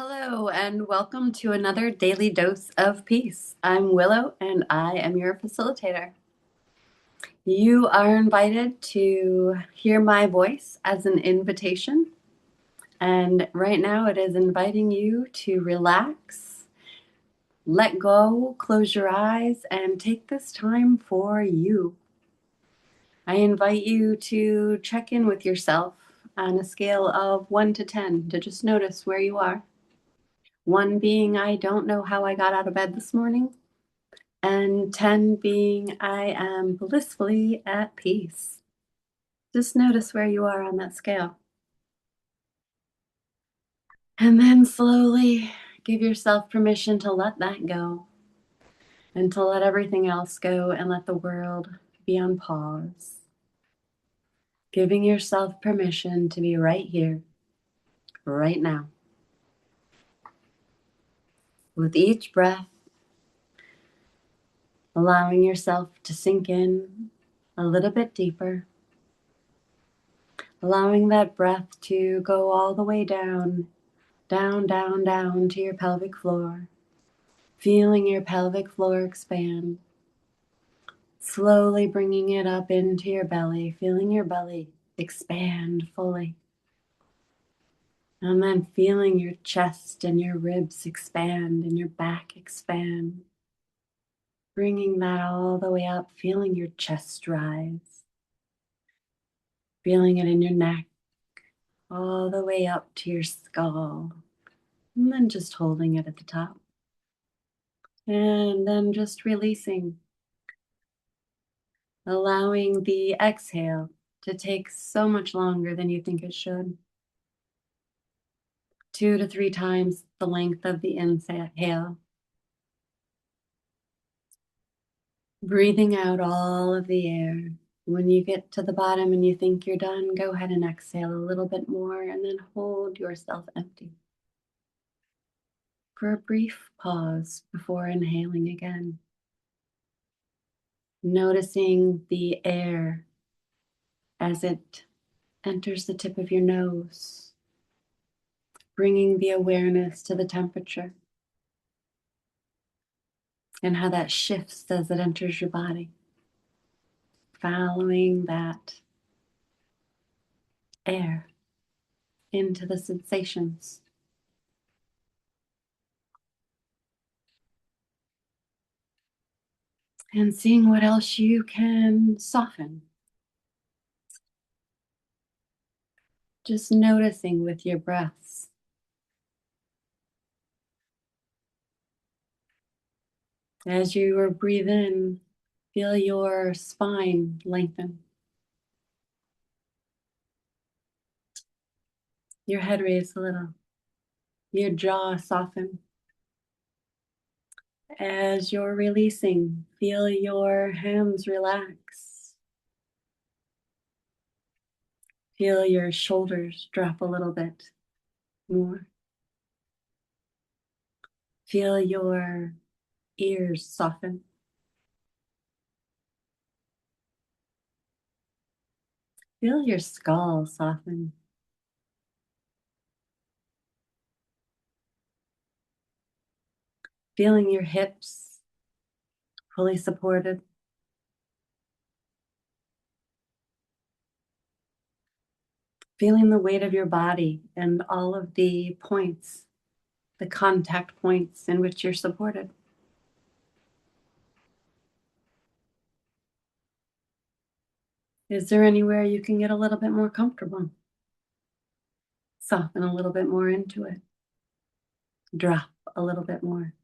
Hello, and welcome to another daily dose of peace. I'm Willow, and I am your facilitator. You are invited to hear my voice as an invitation, and right now it is inviting you to relax, let go, close your eyes, and take this time for you. I invite you to check in with yourself on a scale of 1 to 10 to just notice where you are. 1 being, I don't know how I got out of bed this morning. And 10 being, I am blissfully at peace. Just notice where you are on that scale. And then slowly give yourself permission to let that go and to let everything else go and let the world be on pause. Giving yourself permission to be right here, right now. With each breath, allowing yourself to sink in a little bit deeper. Allowing that breath to go all the way down, down, down, down to your pelvic floor. Feeling your pelvic floor expand. Slowly bringing it up into your belly. Feeling your belly expand fully. And then feeling your chest and your ribs expand and your back expand. Bringing that all the way up. Feeling your chest rise. Feeling it in your neck. All the way up to your skull. And then just holding it at the top. And then just releasing. Allowing the exhale to take so much longer than you think it should. 2 to 3 times the length of the inhale. Breathing out all of the air. When you get to the bottom and you think you're done, go ahead and exhale a little bit more and then hold yourself empty for a brief pause before inhaling again. Noticing the air as it enters the tip of your nose, bringing the awareness to the temperature and how that shifts as it enters your body. Following that air into the sensations. And seeing what else you can soften. Just noticing with your breaths. As you breathe in, feel your spine lengthen. Your head raise a little. Your jaw soften. As you're releasing, feel your hands relax. Feel your shoulders drop a little bit more. Feel your ears soften. Feel your skull soften. Feeling your hips fully supported. Feeling the weight of your body and all of the points, the contact points in which you're supported. Is there anywhere you can get a little bit more comfortable? Soften a little bit more into it. Drop a little bit more.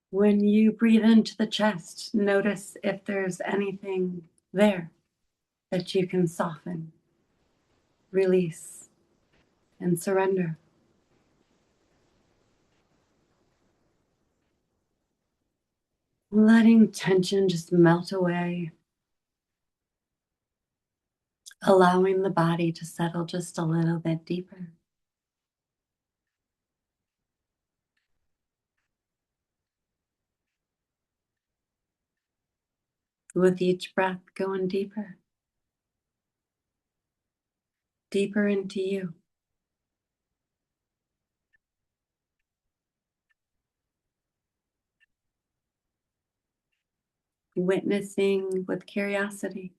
When you breathe into the chest, notice if there's anything there that you can soften, release, and surrender. Letting tension just melt away. Allowing the body to settle just a little bit deeper. With each breath, going deeper, deeper into you, witnessing with curiosity,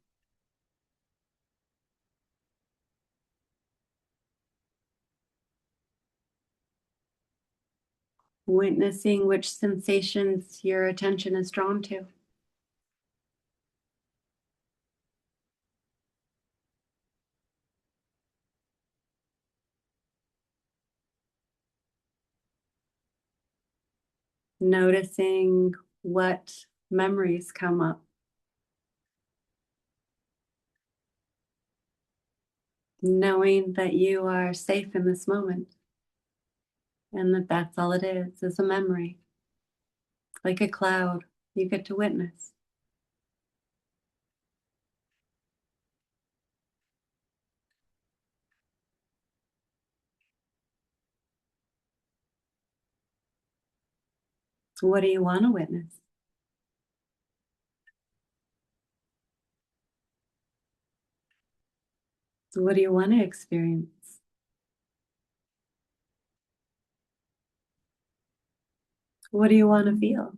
witnessing which sensations your attention is drawn to. Noticing what memories come up, knowing that you are safe in this moment and that that's all it is a memory, like a cloud you get to witness. So what do you want to witness? So what do you want to experience? What do you want to feel?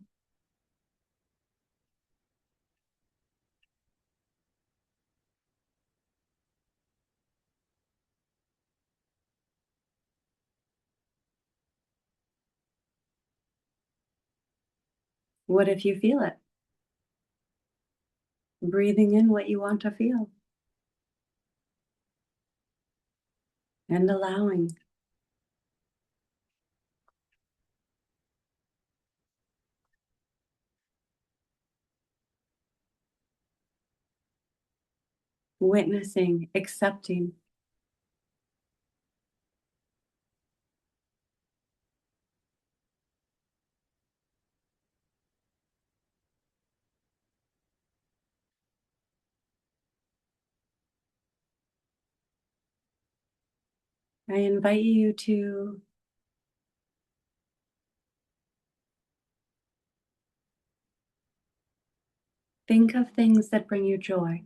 What if you feel it? Breathing in what you want to feel and allowing. Witnessing, accepting. I invite you to think of things that bring you joy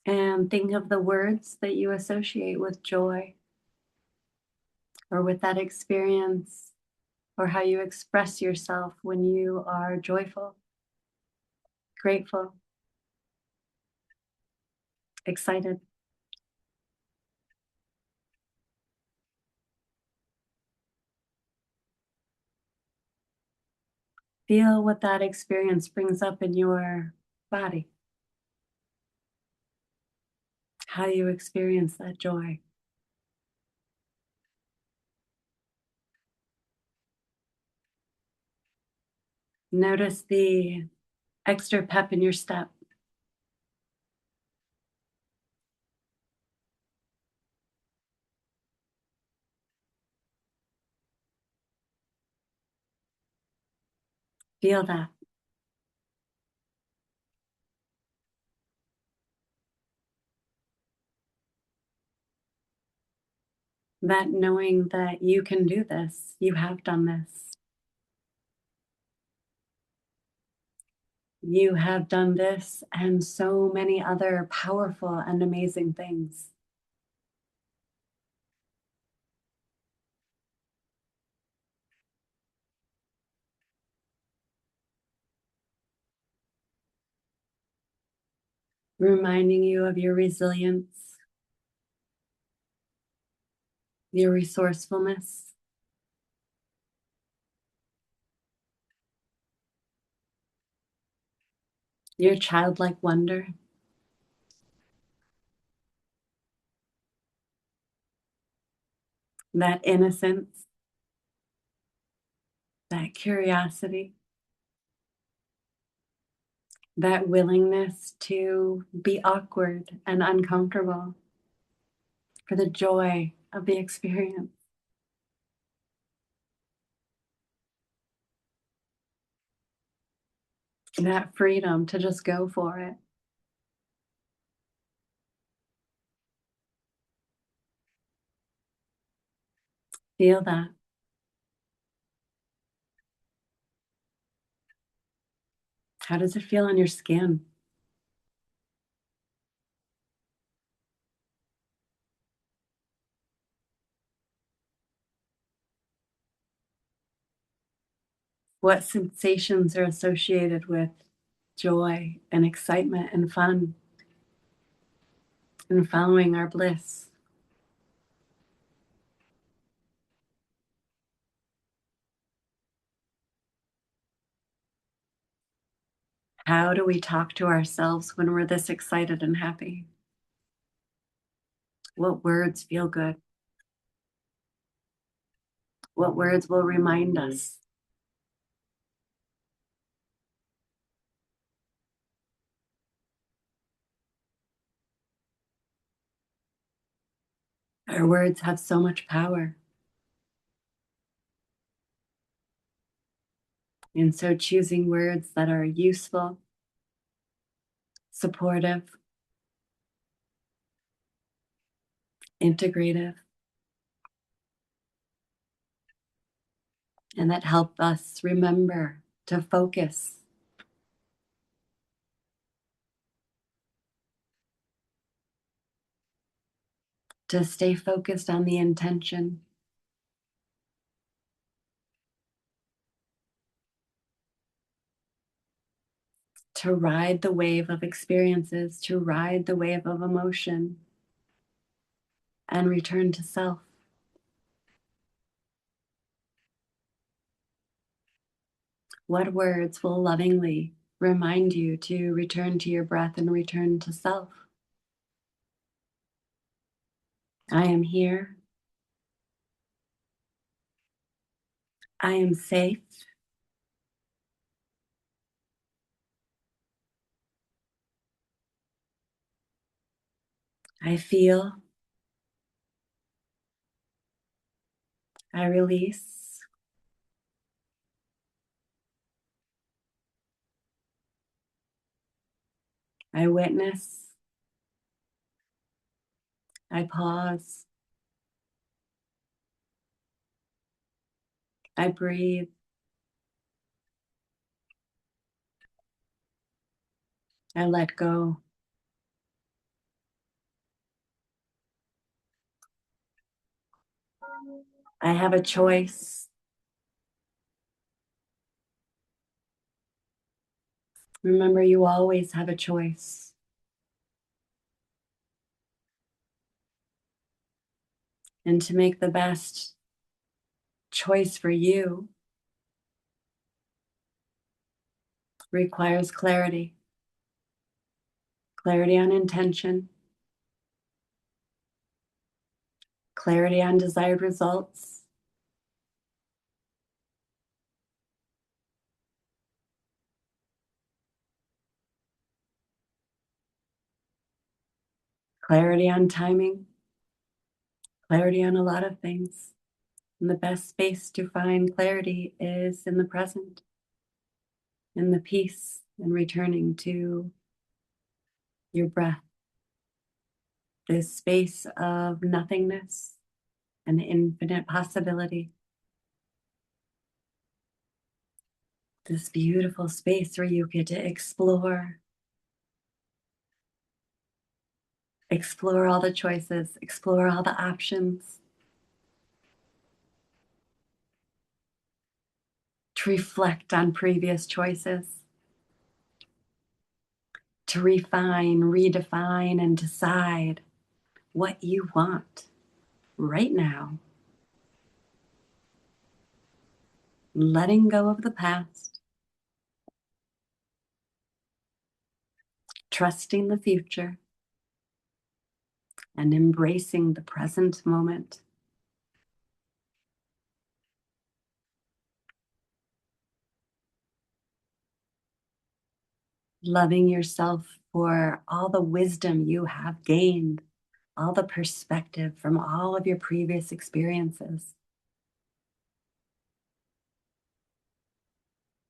and think of the words that you associate with joy or with that experience or how you express yourself when you are joyful, grateful, excited. Feel what that experience brings up in your body, how you experience that joy. Notice the extra pep in your step. Feel that knowing that you can do this, you have done this. You have done this and so many other powerful and amazing things. Reminding you of your resilience, your resourcefulness, your childlike wonder, that innocence, that curiosity, that willingness to be awkward and uncomfortable for the joy of the experience, that freedom to just go for it. Feel that. How does it feel on your skin? What sensations are associated with joy and excitement and fun and following our bliss? How do we talk to ourselves when we're this excited and happy? What words feel good? What words will remind us? Our words have so much power. And so choosing words that are useful, supportive, integrative, and that help us remember to focus, to stay focused on the intention, to ride the wave of experiences, to ride the wave of emotion, and return to self. What words will lovingly remind you to return to your breath and return to self? I am here. I am safe. I feel. I release. I witness. I pause. I breathe. I let go. I have a choice. Remember, you always have a choice. And to make the best choice for you requires clarity, clarity on intention, clarity on desired results, clarity on timing, clarity on a lot of things. And the best space to find clarity is in the present, in the peace, and returning to your breath, this space of nothingness and infinite possibility, this beautiful space where you get to explore all the choices, explore all the options, to reflect on previous choices, to refine, redefine, and decide what you want right now. Letting go of the past, trusting the future, and embracing the present moment. Loving yourself for all the wisdom you have gained, all the perspective from all of your previous experiences.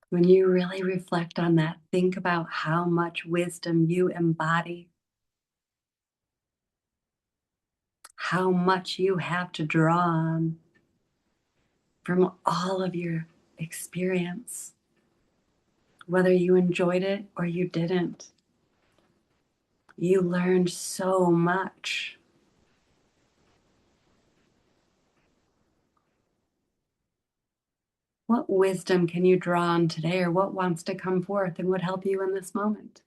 When you really reflect on that, think about how much wisdom you embody, how much you have to draw on from all of your experience, whether you enjoyed it or you didn't. You learned so much. What wisdom can you draw on today, or what wants to come forth and would help you in this moment?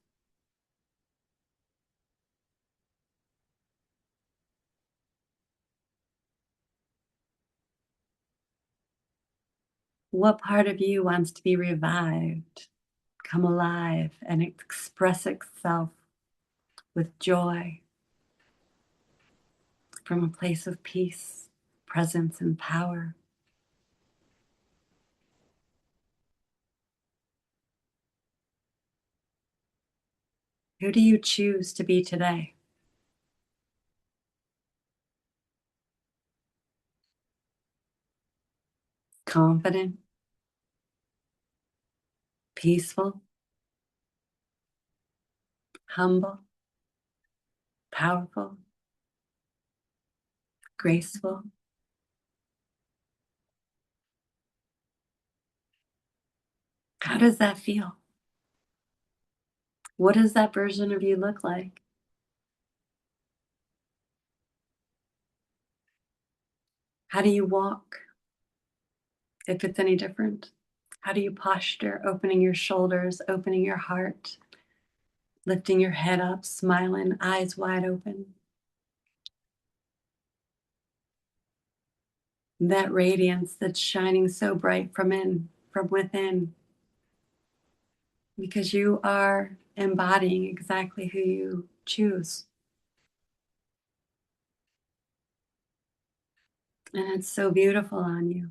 What part of you wants to be revived, come alive, and express itself with joy from a place of peace, presence, and power? Who do you choose to be today? Confident, peaceful, humble, powerful, graceful? How does that feel? What does that version of you look like? How do you walk, if it's any different? How do you posture, opening your shoulders, opening your heart, lifting your head up, smiling, eyes wide open? That radiance that's shining so bright from within, because you are embodying exactly who you choose. And it's so beautiful on you.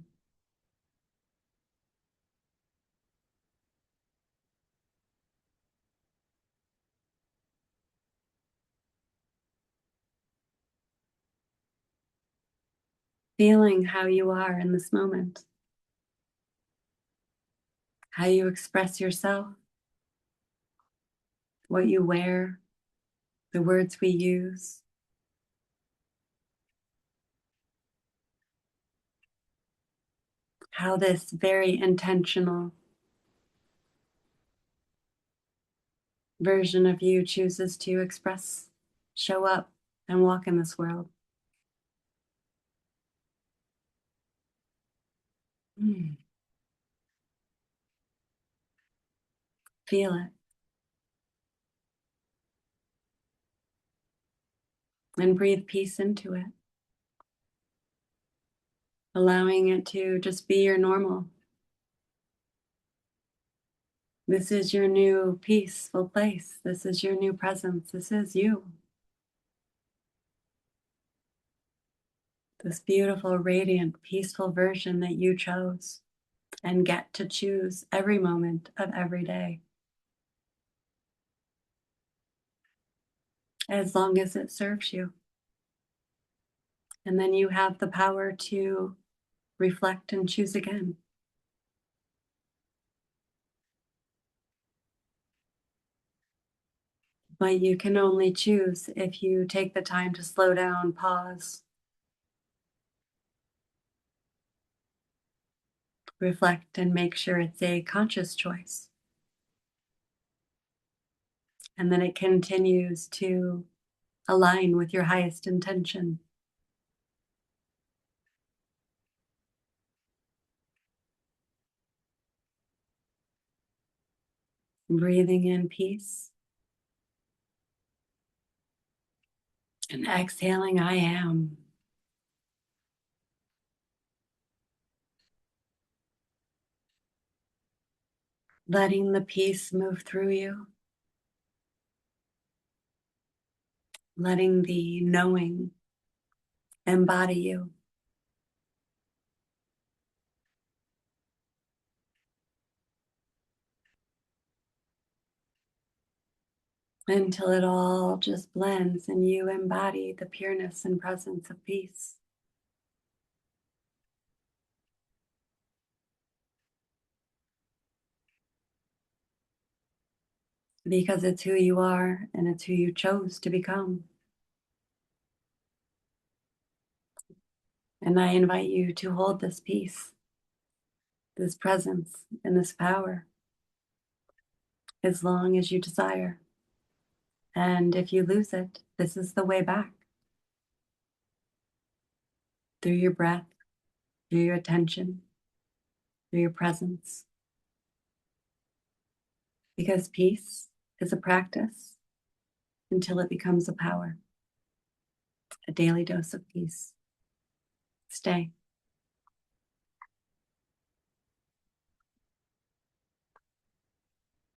Feeling how you are in this moment, how you express yourself, what you wear, the words we use. How this very intentional version of you chooses to express, show up, and walk in this world. Mm. Feel it and breathe peace into it, allowing it to just be your normal. This is your new peaceful place. This is your new presence. This is you. This beautiful, radiant, peaceful version that you chose and get to choose every moment of every day, as long as it serves you. And then you have the power to reflect and choose again. But you can only choose if you take the time to slow down, pause, reflect, and make sure it's a conscious choice. And then it continues to align with your highest intention. Breathing in peace and exhaling, I am. Letting the peace move through you, letting the knowing embody you. Until it all just blends and you embody the pureness and presence of peace. Because it's who you are and it's who you chose to become. And I invite you to hold this peace this presence and this power as long as you desire. And if you lose it, this is the way back. Through your breath, through your attention, through your presence. Because peace is a practice until it becomes a power. A daily dose of peace. Stay.